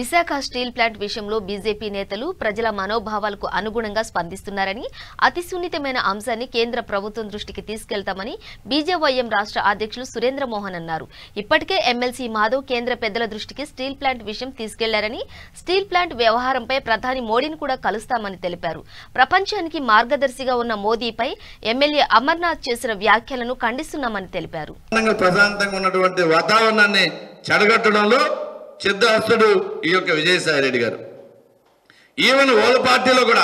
Visakha steel plant విషయంలో BJP నేతలు ప్రజల మనోభావాలకు అనుగుణంగా స్పందిస్తున్నారని, అతి సున్నితమైన అంశాన్ని కేంద్ర ప్రభుత్వం దృష్టికి తీసుకెళ్తామని బీజేవైఎం రాష్ట్ర అధ్యక్షులు సురేంద్ర మోహన్ అన్నారు. ఇప్పటికే ఎమ్మెల్సీ మాధవ్ కేంద్ర పెద్దల దృష్టికి స్టీల్ ప్లాంట్ విషయం తీసుకెళ్లారని, స్టీల్ ప్లాంట్ వ్యవహారంపై ప్రధాని మోడీని కూడా కలుస్తామని తెలిపారు. ప్రపంచానికి మార్గదర్శిగా ఉన్న మోదీపై ఎమ్మెల్యే అమర్నాథ్ చేసిన వ్యాఖ్యలను ఖండిస్తున్నామని తెలిపారు. ప్రశాంతంగా ఉన్నటువంటి వాతావరణాన్ని చెడగొట్టడంలో సిద్ధహస్తుడు ఈ యొక్క విజయసాయి రెడ్డి గారు. ఈవెన్ వాళ్ళ పార్టీలో కూడా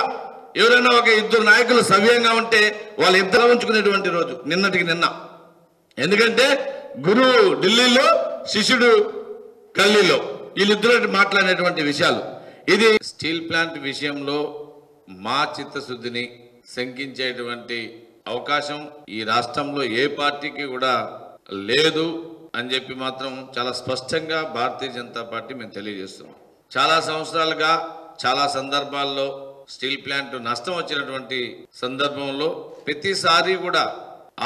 ఎవరైనా ఒక ఇద్దరు నాయకులు సవ్యంగా ఉంటే వాళ్ళు ఇద్దరు ఉంచుకునేటువంటి రోజు నిన్నటికి నిన్న. ఎందుకంటే గురువు ఢిల్లీలో, శిష్యుడు గల్లీలో, వీళ్ళిద్దరు మాట్లాడినటువంటి విషయాలు. ఇది స్టీల్ ప్లాంట్ విషయంలో మా చిత్తశుద్ధిని శంకించేటువంటి అవకాశం ఈ రాష్ట్రంలో ఏ పార్టీకి కూడా లేదు అని చెప్పి మాత్రం చాలా స్పష్టంగా భారతీయ జనతా పార్టీ మేము తెలియజేస్తున్నాం. చాలా సంవత్సరాలుగా చాలా సందర్భాల్లో స్టీల్ ప్లాంట్ నష్టం వచ్చినటువంటి సందర్భంలో ప్రతిసారి కూడా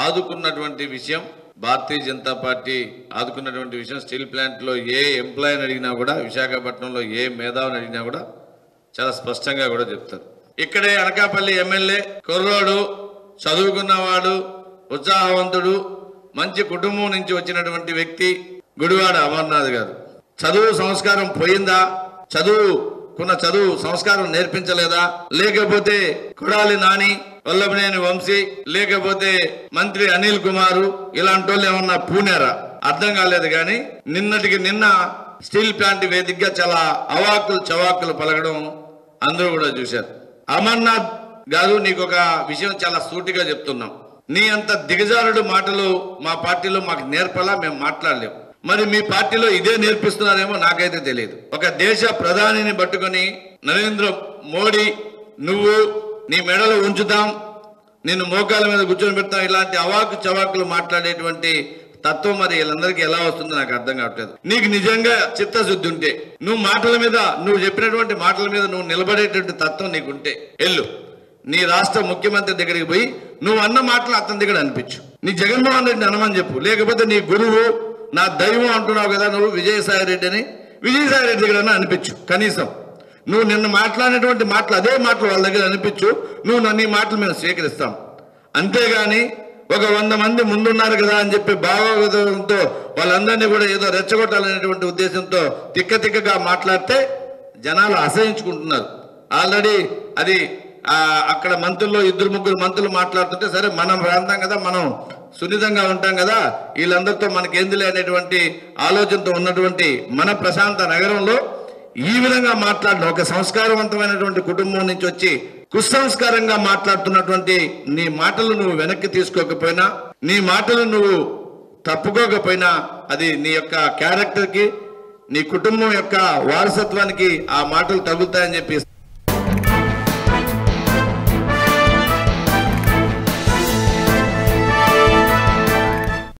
ఆదుకున్నటువంటి విషయం భారతీయ జనతా పార్టీ ఆదుకున్నటువంటి విషయం. స్టీల్ ప్లాంట్లో ఏ ఎంప్లాయీని అడిగినా కూడా, విశాఖపట్నంలో ఏ మేధావిని అడిగినా కూడా చాలా స్పష్టంగా కూడా చెప్తారు. ఇక్కడే అనకాపల్లి ఎమ్మెల్యే కుర్రోడు, చదువుకున్నవాడు, ఉత్సాహవంతుడు, మంచి కుటుంబం నుంచి వచ్చినటువంటి వ్యక్తి గుడివాడ అమర్నాథ్ గారు. చదువు సంస్కారం పోయిందా? చదువు సంస్కారం నేర్పించలేదా? లేకపోతే కొడాలి నాని, వల్లభనేని వంశీ, లేకపోతే మంత్రి అనిల్ కుమారు ఇలాంటి వాళ్ళు ఏమన్నా పూనారా? అర్థం కాలేదు. కానీ నిన్నటికి నిన్న స్టీల్ ప్లాంట్ వేదికగా చాలా అవాకులు చవాకులు పలకడం అందరూ కూడా చూశారు. అమర్నాథ్ గారు, నీకు ఒక విషయం చాలా సూటిగా చెప్తున్నాం. నీ అంత దిగజారుడు మాటలు మా పార్టీలో మాకు నేర్పలా, మేము మాట్లాడలేము. మరి మీ పార్టీలో ఇదే నేర్పిస్తున్నారేమో నాకైతే తెలియదు. ఒక దేశ ప్రధానిని పట్టుకొని నరేంద్ర మోడీ, నువ్వు నీ మెడలో ఉంచుతాం, నిన్ను మోకాల మీద కూర్చొని పెడతాం, ఇలాంటి అవాకు చవాకులు మాట్లాడేటువంటి తత్వం మరి వీళ్ళందరికీ ఎలా వస్తుందో నాకు అర్థం కావట్లేదు. నీకు నిజంగా చిత్తశుద్ధి ఉంటే, నువ్వు చెప్పినటువంటి మాటల మీద నువ్వు నిలబడేటువంటి తత్వం నీకుంటే ఎల్లు నీ రాష్ట్ర ముఖ్యమంత్రి దగ్గరికి పోయి నువ్వు అన్న మాటలు అతని దగ్గర అనిపించు. నీ జగన్మోహన్ రెడ్డిని అనమని చెప్పు. లేకపోతే నీ గురువు, నా దైవం అంటున్నావు కదా నువ్వు విజయసాయి రెడ్డి అని, విజయసాయి రెడ్డి దగ్గర అనిపించు. కనీసం నువ్వు నిన్న మాట్లాడినటువంటి మాటలు అదే మాటలు వాళ్ళ దగ్గర అనిపించు. నీ మాటలు మేము స్వీకరిస్తాం. అంతేగాని ఒక 100 మంది ముందున్నారు కదా అని చెప్పి భావోద్వేగంతో వాళ్ళందరినీ కూడా ఏదో రెచ్చగొట్టాలనేటువంటి ఉద్దేశంతో తిక్కగా మాట్లాడితే జనాలు అసహించుకుంటున్నారు. ఆల్రెడీ అది అక్కడ మంత్రుల్లో 2-3 మంత్రులు మాట్లాడుతుంటే, సరే మనం ప్రాంతం కదా, మనం సున్నితంగా ఉంటాం కదా, వీళ్ళందరితో మనకేందిలే అనేటువంటి ఆలోచనతో ఉన్నటువంటి మన ప్రశాంత నగరంలో ఈ విధంగా మాట్లాడిన ఒక సంస్కారవంతమైనటువంటి కుటుంబం నుంచి వచ్చి కుసంస్కారంగా మాట్లాడుతున్నటువంటి నీ మాటలు నువ్వు వెనక్కి తీసుకోకపోయినా, నీ మాటలు నువ్వు తప్పుకోకపోయినా అది నీ యొక్క క్యారెక్టర్కి, నీ కుటుంబం యొక్క వారసత్వానికి ఆ మాటలు తగులుతాయని చెప్పి